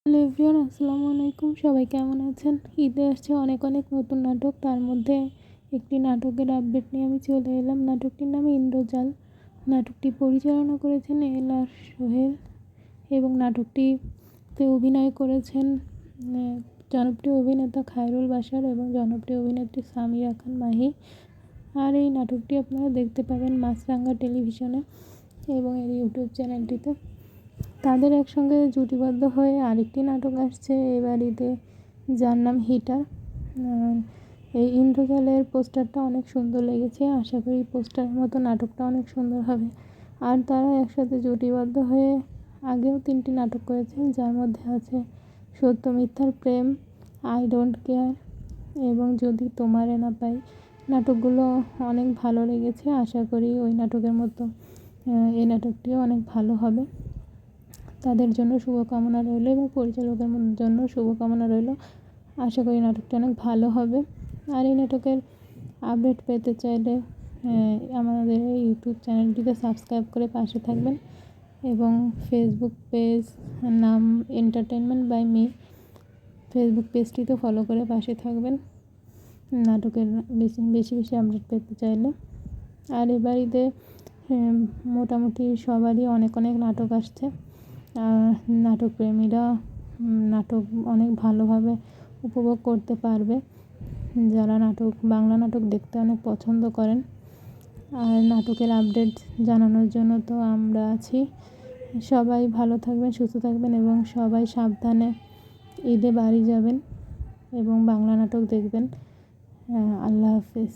Hello everyone, আসসালামু আলাইকুম। সবাই কেমন আছেন? ঈদে আসছে অনেক অনেক নতুন নাটক। তার মধ্যে একটি নাটকের আপডেট নিয়ে আমি চলে এলাম। নাটকটির নাম ইন্দ্রজাল। নাটকটি পরিচালনা করেছেন এল আর সোহেল এবং নাটকটিতে অভিনয় করেছেন জনপ্রিয় অভিনেতা খায়রুল বাশার এবং জনপ্রিয় অভিনেত্রী সামিরা খান মাহি। আর এই নাটকটি আপনারা দেখতে পাবেন মাছরাঙা টেলিভিশনে এবং এর ইউটিউব চ্যানেলটিতে। তাদের একসঙ্গে জুটিবদ্ধ হয়ে আরেকটি নাটক আসছে এবার ঈদে, যার নাম হিটার। এই ইন্দ্রজালের পোস্টারটা অনেক সুন্দর লেগেছে। আশা করি পোস্টারের মতো নাটকটা অনেক সুন্দর হবে। আর তারা একসাথে জুটিবদ্ধ হয়ে আগেও 3টি নাটক করেছেন, যার মধ্যে আছে সত্য মিথ্যার প্রেম, আই ডোন্ট কেয়ার এবং যদি তোমারে না পাই। নাটকগুলো অনেক ভালো লেগেছে। আশা করি ওই নাটকের মতো এই নাটকটিও অনেক ভালো হবে। তাদের জন্য শুভকামনা রইল এবং পরিচালকের জন্য শুভকামনা রইল। আশা করি নাটকটা অনেক ভালো হবে। আর এই নাটকের আপডেট পেতে চাইলে আমাদের এই ইউটিউব চ্যানেলটিকে সাবস্ক্রাইব করে পাশে থাকবেন এবং ফেসবুক পেজ নাম এন্টারটেনমেন্ট বাই মি, ফেসবুক পেজটিতে ফলো করে পাশে থাকবেন নাটকের বেশি বেশি আপডেট পেতে চাইলে। আর এবার ঈদে মোটামুটি সবারই অনেক অনেক নাটক আসছে। নাটক প্রেমীরা নাটক অনেক ভালোভাবে উপভোগ করতে পারবে, যারা বাংলা নাটক দেখতে অনেক পছন্দ করেন। আর নাটকের আপডেট জানানোর জন্য তো আমরা আছি। সবাই ভালো থাকবেন, সুস্থ থাকবেন এবং সবাই সাবধানে ঈদে বাড়ি যাবেন এবং বাংলা নাটক দেখবেন। আল্লাহ হাফেজ।